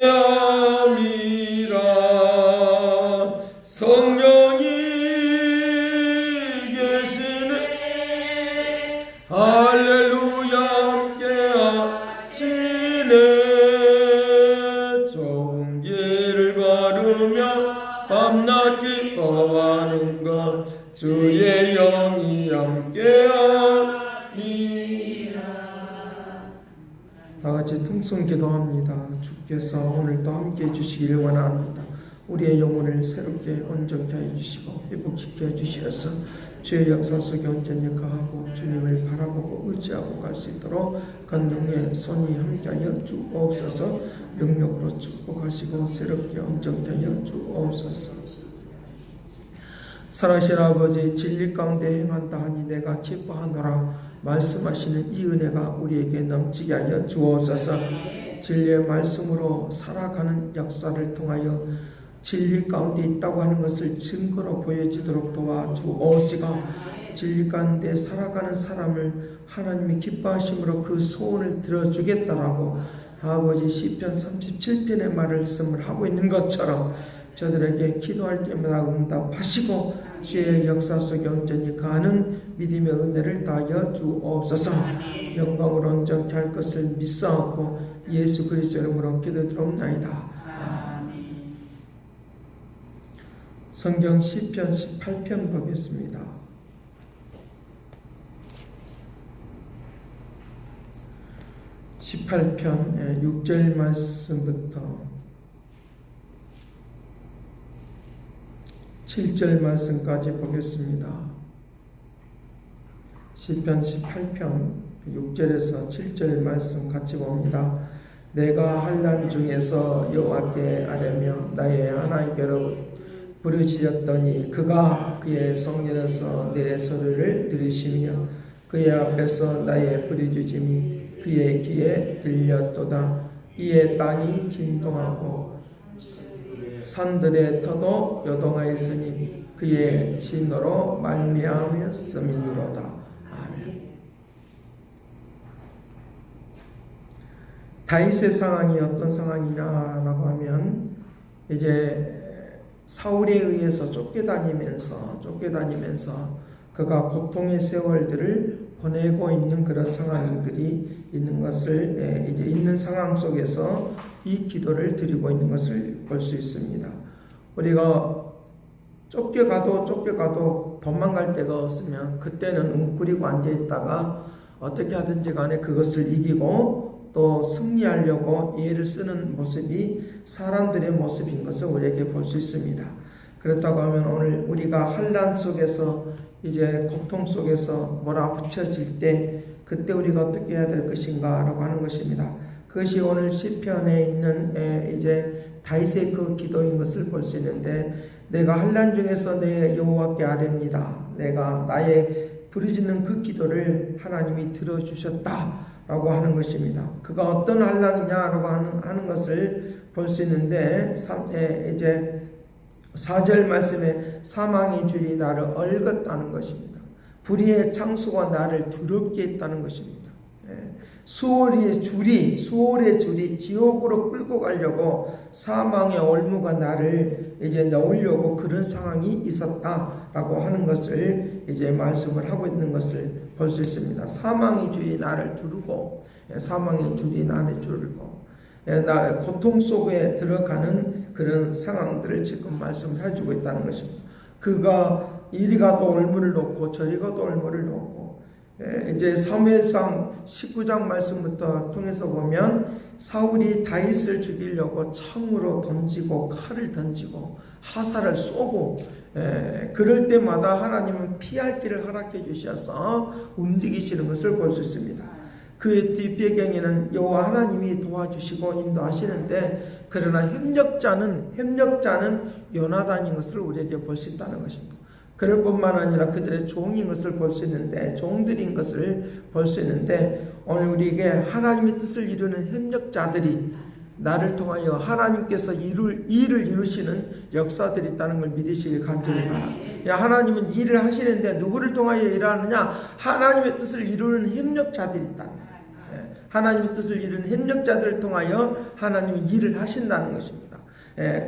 함이라. 성령이 계시네. 할렐루야 함께 하시네. 좋은 길을 걸으며 밤낮 기뻐하는 것 주의 영이 함께하니라. 다같이 통성 기도합니다. 주께서 오늘도 함께 해주시기를 원합니다. 우리의 영혼을 새롭게 온전케 해주시고 회복시켜 해주시어서 주의 역사 속에 온전히 거하고 주님을 바라보고 의지하고 갈 수 있도록 건능의 손이 함께하여 주옵소서. 능력으로 축복하시고 새롭게 온전케 하여 주옵소서. 사랑하신 아버지, 진리 가운데 행한다 하니 내가 기뻐하노라 말씀하시는 이 은혜가 우리에게 넘치게 하여 주옵소서. 진리의 말씀으로 살아가는 역사를 통하여 진리 가운데 있다고 하는 것을 증거로 보여지도록 도와주옵시고, 진리 가운데 살아가는 사람을 하나님이 기뻐하심으로 그 소원을 들어주겠다라고 아버지 시편 37편의 말씀을 하고 있는 것처럼 저들에게 기도할 때마다 응답하시고 주의 역사 속에 온전히 가는 믿음의 은혜를 다하여 주옵소서. 영광으로 온전케 할 것을 믿사옵고 예수 그리스도의 이름으로 기도드리옵나이다. 성경 시편 18편 보겠습니다. (18편) 6절 말씀부터 7절 말씀까지 보겠습니다. 시편 18편 6절에서 7절 말씀 같이 봅니다. 내가 환난 중에서 여호와께 아뢰며 나의 하나님께로 부르짖었더니 그가 그의 성전에서 내 소리를 들으시며 그의 앞에서 나의 부르짖음이 그의 귀에 들렸도다. 이에 땅이 진동하고 산들의 터도 요동하였으니 그의 진노로 말미암았음이니로다. 아멘. 다윗의 상황이 어떤 상황이냐라고 하면 이제 사울에 의해서 쫓겨다니면서 그가 고통의 세월들을 보내고 있는 그런 상황들이 있는 것을 이제 있는 상황 속에서 이 기도를 드리고 있는 것을 볼 수 있습니다. 우리가 쫓겨가도 도망갈 데가 없으면 그때는 웅크리고 앉아있다가 어떻게 하든지 간에 그것을 이기고 또 승리하려고 예를 쓰는 모습이 사람들의 모습인 것을 우리에게 볼 수 있습니다. 그렇다고 하면 오늘 우리가 환난 속에서 이제 고통 속에서 몰아붙여질 때 그때 우리가 어떻게 해야 될 것인가 라고 하는 것입니다. 그것이 오늘 시편에 있는 이제 다윗의 그 기도인 것을 볼 수 있는데, 내가 환난 중에서 내 여호와께 아뢰니다. 내가 나의 부르짖는 그 기도를 하나님이 들어주셨다 라고 하는 것입니다. 그가 어떤 환난이냐라고 하는 것을 볼 수 있는데, 이제 4절 말씀에 사망의 줄이 나를 얽었다는 것입니다. 불의의 창수가 나를 두렵게 했다는 것입니다. 수월의 줄이 지옥으로 끌고 가려고 사망의 올무가 나를 이제 넣으려고 그런 상황이 있었다라고 하는 것을 이제 말씀을 하고 있는 것을 볼 수 있습니다. 사망의 줄이 나를 두르고, 나 고통 속에 들어가는 그런 상황들을 지금 말씀을 해주고 있다는 것입니다. 그가 이리 가도 올무를 놓고 저리 가도 올무를 놓고, 이제 사무엘상 19장 말씀부터 통해서 보면 사울이 다윗을 죽이려고 창으로 던지고 칼을 던지고 화살을 쏘고, 그럴 때마다 하나님은 피할 길을 허락해 주셔서 움직이시는 것을 볼 수 있습니다. 그의 뒷배경에는 여호와 하나님이 도와주시고 인도하시는데, 그러나 협력자는 요나단인 것을 우리에게 볼 수 있다는 것입니다. 그럴 뿐만 아니라 그들의 종인 것을 볼 수 있는데, 종들인 것을 볼 수 있는데, 오늘 우리에게 하나님의 뜻을 이루는 협력자들이 나를 통하여 하나님께서 일을 이루시는 역사들이 있다는 걸 믿으시길 간절히 바랍니다. 하나님은 일을 하시는데 누구를 통하여 일하느냐? 하나님의 뜻을 이루는 협력자들이 있다. 하나님의 뜻을 이루는 협력자들을 통하여 하나님이 일을 하신다는 것입니다.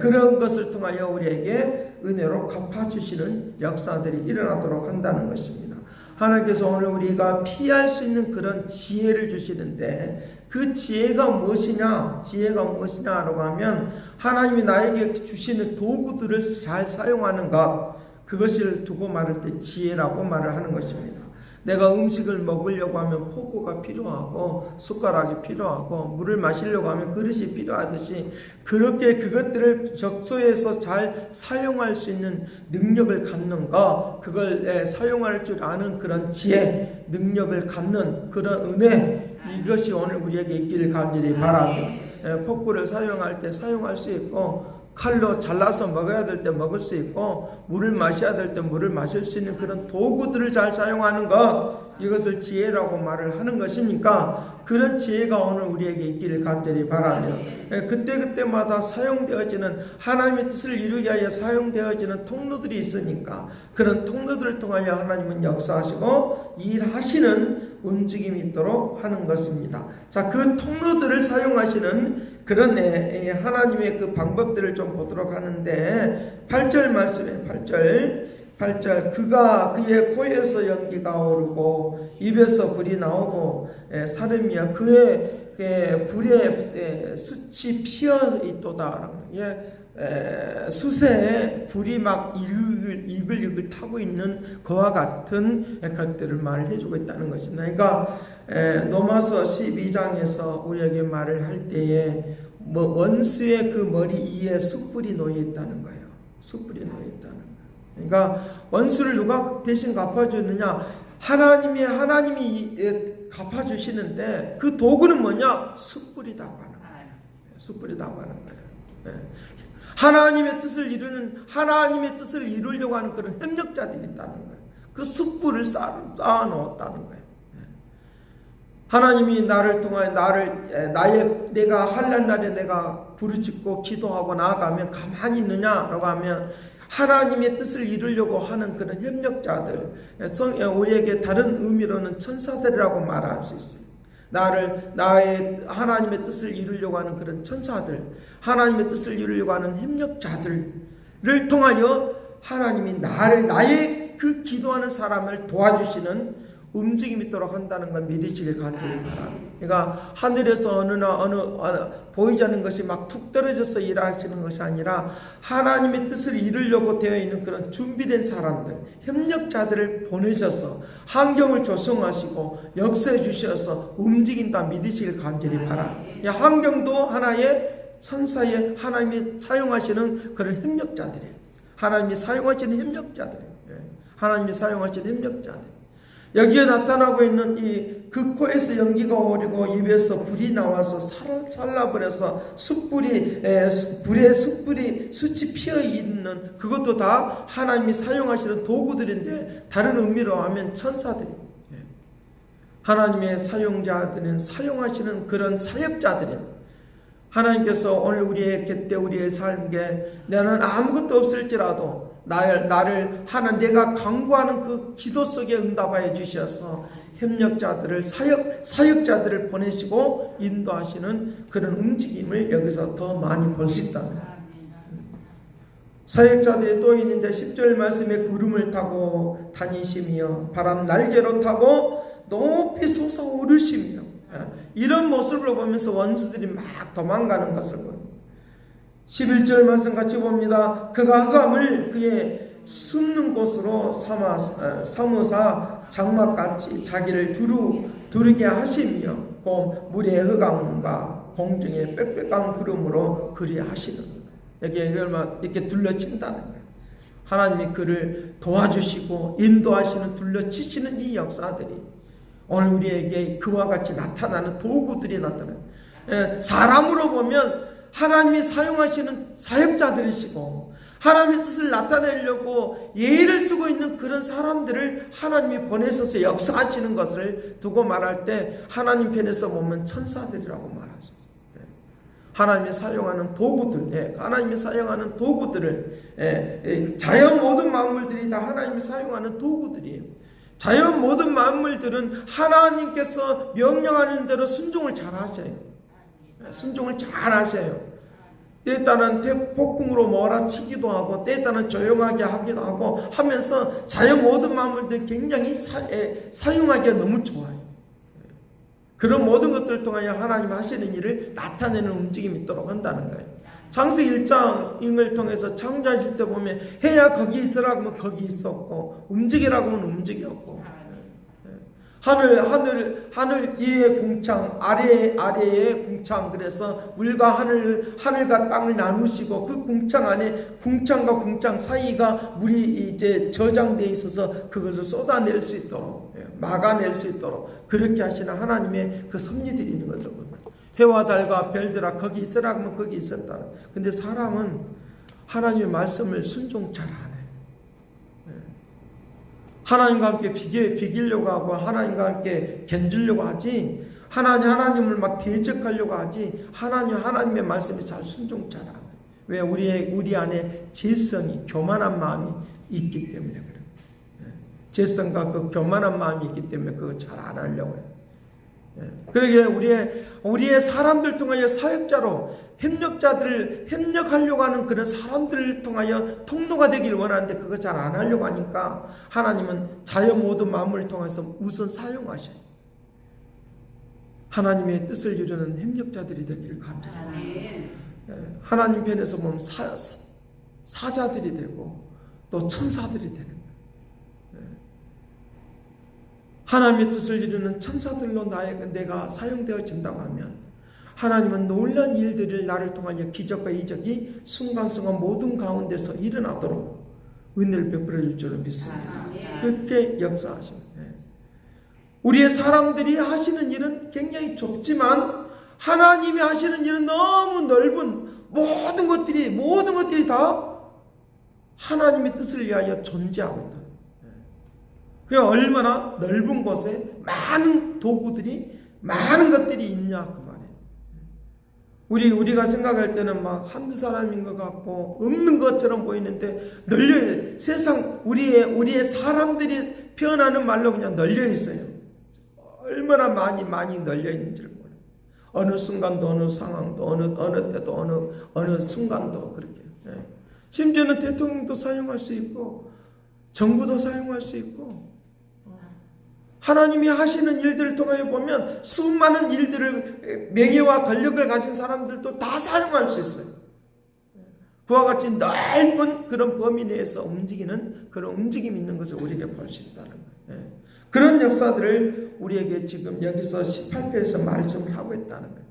그런 것을 통하여 우리에게 은혜로 갚아주시는 역사들이 일어나도록 한다는 것입니다. 하나님께서 오늘 우리가 피할 수 있는 그런 지혜를 주시는데, 그 지혜가 무엇이냐라고 하면 하나님이 나에게 주시는 도구들을 잘 사용하는 것, 그것을 두고 말할 때 지혜라고 말을 하는 것입니다. 내가 음식을 먹으려고 하면 포크가 필요하고 숟가락이 필요하고 물을 마시려고 하면 그릇이 필요하듯이, 그렇게 그것들을 적소해서 잘 사용할 수 있는 능력을 갖는 것, 그걸 사용할 줄 아는 그런 지혜, 능력을 갖는 그런 은혜, 이것이 오늘 우리에게 있기를 간절히 바랍니다. 포크를 사용할 때 사용할 수 있고, 칼로 잘라서 먹어야 될 때 먹을 수 있고, 물을 마셔야 될 때 물을 마실 수 있는 그런 도구들을 잘 사용하는 것, 이것을 지혜라고 말을 하는 것이니까, 그런 지혜가 오늘 우리에게 있기를 간절히 바라며, 그때그때마다 사용되어지는, 하나님의 뜻을 이루기 위하여 사용되어지는 통로들이 있으니까 그런 통로들을 통하여 하나님은 역사하시고 일하시는 움직임이 있도록 하는 것입니다. 자, 그 통로들을 사용하시는 그런 하나님의 그 방법들을 좀 보도록 하는데, 8절 말씀에 8절 그가 그의 코에서 연기가 오르고 입에서 불이 나오고 사름이야 그의 불에 숯이 피어 있도다. 숯에 불이 막 이글이글 타고 있는 그와 같은 것들을 말을 해주고 있다는 것입니다. 그러니까 로마서 12장에서 우리에게 말을 할 때에 원수의 그 머리 위에 숯불이 놓여 있다는 거예요. 숯불이 놓여 있다는 거예요. 그러니까 원수를 누가 대신 갚아주느냐? 하나님이 갚아주시는데, 그 도구는 뭐냐? 숯불이라고 하는 거예요. 숯불이라고 하는 거예요. 하나님의 뜻을 이루려고 하는 그런 협력자들이 있다는 거예요. 그 숯불을 쌓아 놓았다는 거예요. 하나님이 나를 통하여 내가 환난 날에 내가 부르짖고 기도하고 나아가면 가만히 있느냐라고 하면, 하나님의 뜻을 이루려고 하는 그런 협력자들, 우리에게 다른 의미로는 천사들이라고 말할 수 있어요. 나의 하나님의 뜻을 이루려고 하는 그런 천사들, 하나님의 뜻을 이루려고 하는 협력자들을 통하여 하나님이 나의 그 기도하는 사람을 도와주시는 움직임이 있도록 한다는 걸 믿으시길 간절히 바랍니다. 그러니까 하늘에서 어느 보이지 않는 것이 막 툭 떨어져서 일하시는 것이 아니라, 하나님의 뜻을 이루려고 되어 있는 그런 준비된 사람들, 협력자들을 보내셔서 환경을 조성하시고 역사해 주셔서 움직인다 믿으시길 간절히 바랍니다. 환경도 하나의 천사의 하나님이 사용하시는 그런 협력자들이에요. 하나님이 사용하시는 협력자들. 여기에 나타나고 있는 그 코에서 연기가 오르고 입에서 불이 나와서 살라버려서 숯이 피어 있는, 그것도 다 하나님이 사용하시는 도구들인데, 다른 의미로 하면 천사들입니다. 하나님의 사용자들은 사용하시는 그런 사역자들입니다. 하나님께서 오늘 우리의 곁에 우리의 삶에 나는 아무것도 없을지라도 내가 간구하는 그 기도 속에 응답하여 주셔서 협력자들을 사역자들을 보내시고 인도하시는 그런 움직임을 여기서 더 많이 볼 수 있다. 사역자들이 또 있는데 10절 말씀에 구름을 타고 다니시며 바람 날개로 타고 높이 솟아오르시며, 이런 모습을 보면서 원수들이 막 도망가는 것을 보입니다. 11절 말씀 같이 봅니다. 그가 흑암을 그의 숨는 곳으로 삼으사 장막같이 자기를 두르게 하시며, 물의 흑암과 공중의 빽빽한 구름으로 그리 하시는 것. 여기에 이렇게 둘러친다는 거예요. 하나님이 그를 도와주시고 인도하시는, 둘러치시는 이 역사들이 오늘 우리에게 그와 같이 나타나는 도구들이 나타나요. 사람으로 보면 하나님이 사용하시는 사역자들이시고, 하나님의 뜻을 나타내려고 예의를 쓰고 있는 그런 사람들을 하나님이 보내셔서 역사하시는 것을 두고 말할 때, 하나님 편에서 보면 천사들이라고 말하죠. 하나님이 사용하는 도구들, 하나님이 사용하는 도구들을, 자연 모든 만물들이 다 하나님이 사용하는 도구들이에요. 자연 모든 만물들은 하나님께서 명령하는 대로 순종을 잘 하셔요. 순종을 잘 하셔요. 때에 따른 폭풍으로 몰아치기도 하고 때에 따른 조용하게 하기도 하고 하면서 자연 모든 만물들이 굉장히 사용하기가 너무 좋아요. 그런 모든 것들을 통하여 하나님 하시는 일을 나타내는 움직임이 있도록 한다는 거예요. 창세기 1장을 통해서 창조하실 때 보면 해야 거기 있으라고 하면 거기 있었고 움직이라고 하면 움직였고 하늘 위의 궁창 아래의 궁창 그래서 물과 하늘과 땅을 나누시고 그 궁창 안에 궁창과 궁창 사이가 물이 이제 저장되어 있어서 그것을 쏟아낼 수 있도록 막아낼 수 있도록 그렇게 하시는 하나님의 그 섭리들이 있는 거죠. 해와 달과 별들아 거기 있으라고 하면 거기 있었다. 근데 사람은 하나님의 말씀을 순종 잘 안 해요. 하나님과 함께 비기려고 하고 하나님과 함께 견주려고 하지 하나님을 막 대적하려고 하지 하나님의 말씀에 잘 순종 잘 안 해요. 왜? 우리 안에 죄성이 교만한 마음이 있기 때문에 그래요. 죄성과 그 교만한 마음이 있기 때문에 그거 잘 안 하려고 해요. 그러기에 우리의 사람들 통하여 사역자로 협력자들을 협력하려고 하는 그런 사람들을 통하여 통로가 되기를 원하는데 그거 잘 안 하려고 하니까 하나님은 자연 모든 만물을 통해서 우선 사용하셔요. 하나님의 뜻을 이루는 협력자들이 되기를 간절합니다. 하나님 편에서 보면 사자들이 되고 또 천사들이 되는 거예요. 하나님의 뜻을 이루는 천사들로 내가 사용되어진다고 하면 하나님은 놀라운 일들을 나를 통하여 기적과 이적이 순간순간 모든 가운데서 일어나도록 은혜를 베풀어 줄 줄을 믿습니다. 그렇게 역사하십니다. 우리의 사람들이 하시는 일은 굉장히 좁지만 하나님이 하시는 일은 너무 넓은 모든 것들이 다 하나님의 뜻을 위하여 존재하고 있다. 그 얼마나 넓은 곳에 많은 도구들이 많은 것들이 있냐 그 말이에요. 우리가 생각할 때는 막 한두 사람인 것 같고 없는 것처럼 보이는데 널려 세상 우리의 사람들이 표현하는 말로 그냥 널려 있어요. 얼마나 많이 널려 있는지를 몰라요. 어느 순간도 어느 상황도 어느 때도 어느 순간도 그렇게. 심지어는 대통령도 사용할 수 있고 정부도 사용할 수 있고 하나님이 하시는 일들을 통하여 보면 수많은 일들을 명예와 권력을 가진 사람들도 다 사용할 수 있어요. 그와 같이 넓은 그런 범위 내에서 움직이는 그런 움직임이 있는 것을 우리에게 볼 수 있다는 거예요. 그런 역사들을 우리에게 지금 여기서 18절에서 말씀을 하고 있다는 거예요.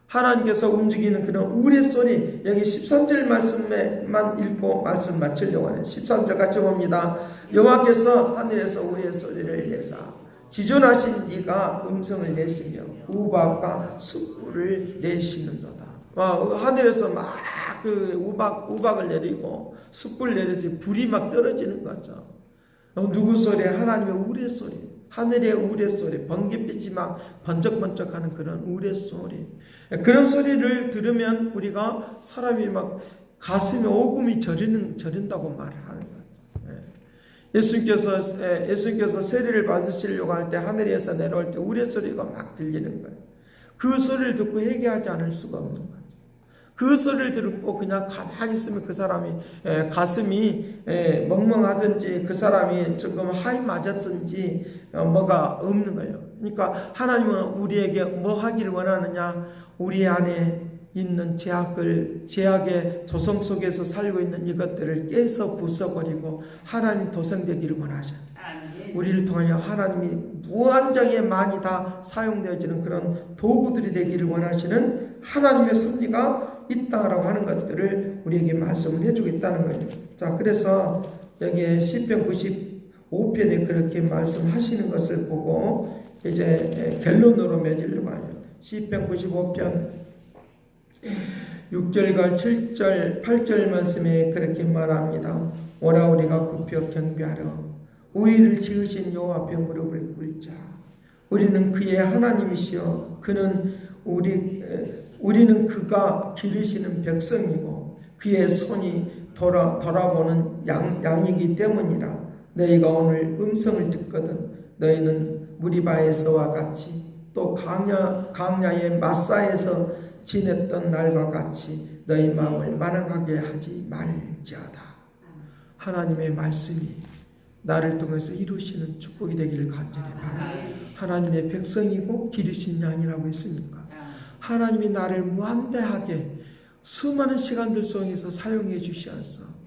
하나님께서 움직이는 그런 우레소리 여기 13절 말씀만 읽고 말씀 마치려고 하는 13절 같이 봅니다. 여호와께서 하늘에서 우레소리를 내사 지존하신 이가 음성을 내시며 우박과 숯불을 내시는도다. 하늘에서 막 그 우박을 내리고 숯불 내리지 불이 막 떨어지는 거죠. 누구 소리? 하나님의 우레소리. 하늘의 우레소리. 번갯빛이 막 번쩍번쩍하는 그런 우레소리. 그런 소리를 들으면 우리가 사람이 막 가슴에 오금이 저린다고 말하는 거예요. 예수님께서 세례를 받으시려고 할 때 하늘에서 내려올 때 우레소리가 막 들리는 거예요. 그 소리를 듣고 회개하지 않을 수가 없는 거예요. 그 소리를 듣고 그냥 가만히 있으면 그 사람이 가슴이 멍멍하든지 그 사람이 조금 하이 맞았든지 뭐가 없는 거예요. 그러니까 하나님은 우리에게 뭐 하기를 원하느냐? 우리 안에 있는 제약의 도성 속에서 살고 있는 이것들을 깨서 부숴버리고 하나님 도성되기를 원하셔요. 우리를 통하여 하나님이 무한정에 많이 다 사용되어지는 그런 도구들이 되기를 원하시는 하나님의 섭리가 있다라고 하는 것들을 우리에게 말씀을 해주고 있다는 거예요. 자, 그래서 여기에 시편 95편에 그렇게 말씀하시는 것을 보고 이제 결론으로 맺으려고 하죠. 시편 95편 6절과 7절, 8절 말씀에 그렇게 말합니다. 오라 우리가 굽혀 경배하러 우리를 지으신 여호와 앞에 무릎을 꿇자. 우리는 그의 하나님이시여 우리는 그가 기르시는 백성이고 그의 손이 돌아보는 양이기 때문이라. 너희가 오늘 음성을 듣거든 너희는 무리바에서와 같이 또 강야의 마사에서 지냈던 날과 같이 너희 마음을 만악하게 하지 말지어다. 하나님의 말씀이 나를 통해서 이루시는 축복이 되기를 간절히 바랍니다. 하나님의 백성이고 기르신 양이라고 했으니까 하나님이 나를 무한대하게 수많은 시간들 속에서 사용해 주시어서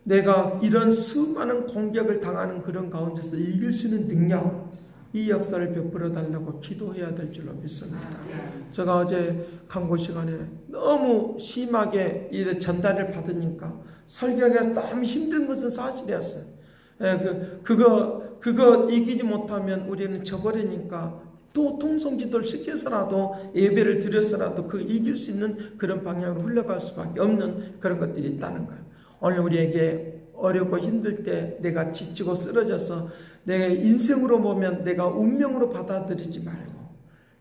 내가 이런 수많은 공격을 당하는 그런 가운데서 이길 수 있는 능력, 이 역사를 베풀어 달라고 기도해야 될 줄로 믿습니다. 제가 어제 강고 시간에 너무 심하게 이 전달을 받으니까 설교가 너무 힘든 것은 사실이었어요. 그거 이기지 못하면 우리는 져버리니까 또 통성지도를 시켜서라도 예배를 드려서라도 그 이길 수 있는 그런 방향으로 흘러갈 수밖에 없는 그런 것들이 있다는 거예요. 오늘 우리에게 어렵고 힘들 때 내가 지치고 쓰러져서 내 인생으로 보면 내가 운명으로 받아들이지 말고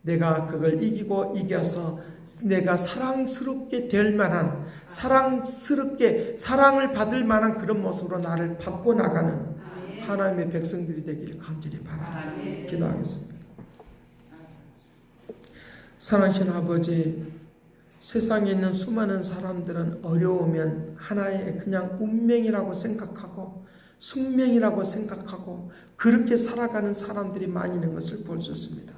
내가 그걸 이겨서 내가 사랑스럽게 될 만한, 사랑스럽게 사랑을 받을 만한 그런 모습으로 나를 바꿔나가는 하나님의 백성들이 되기를 간절히 바랍니다. 기도하겠습니다. 사랑하신 아버지, 세상에 있는 수많은 사람들은 어려우면 하나의 그냥 운명이라고 생각하고 숙명이라고 생각하고 그렇게 살아가는 사람들이 많이 있는 것을 볼 수 있습니다.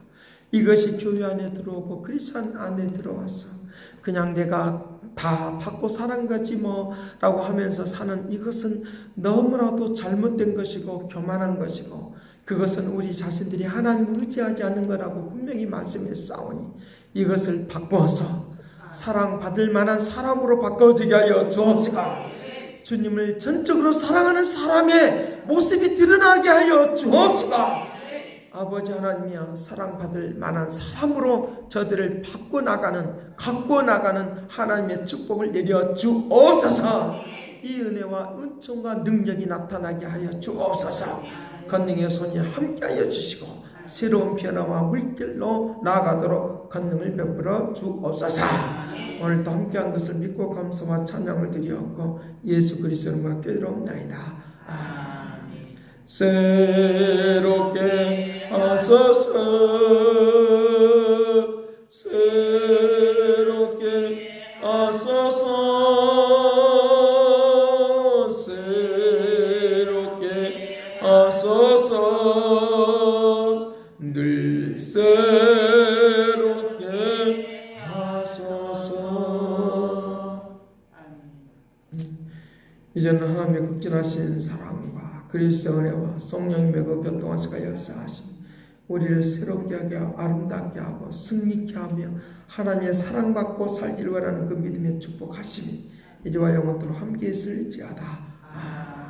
이것이 교회 안에 들어오고 크리스천 안에 들어와서 그냥 내가 다 받고 사는 거지 뭐 라고 하면서 사는 이것은 너무나도 잘못된 것이고 교만한 것이고 그것은 우리 자신들이 하나님을 의지하지 않는 거라고 분명히 말씀했사오니 이것을 바꿔서 사랑받을 만한 사람으로 바꿔지게 하여 주옵시고 주님을 전적으로 사랑하는 사람의 모습이 드러나게 하여 주옵시고 아버지 하나님이여 사랑받을 만한 사람으로 저들을 바꿔나가는 갖고 나가는 하나님의 축복을 내려 주옵소서. 이 은혜와 은총과 능력이 나타나게 하여 주옵소서. 권능의 손이 함께하여 주시고 새로운 변화와 물길로 나아가도록 권능을 베풀어 주옵소서. 오늘도 함께한 것을 믿고 감사와 찬양을 드리옵고 예수 그리스도로 깨달옵나이다. 아멘. 새롭게 하소서, 새롭게 하소서, 새롭게 하소서, 늘 새롭게 하소서. 이제는 하나님의 극진하신 사랑과 그리스도의 은혜와 성령님의 그 교통하시가 역사하신 우리를 새롭게 하게 하고 아름답게 하고 승리케 하며 하나님의 사랑받고 살기를 원하는 그 믿음의 축복하심이 이제와 영원토록 함께 있을지어다. 아멘.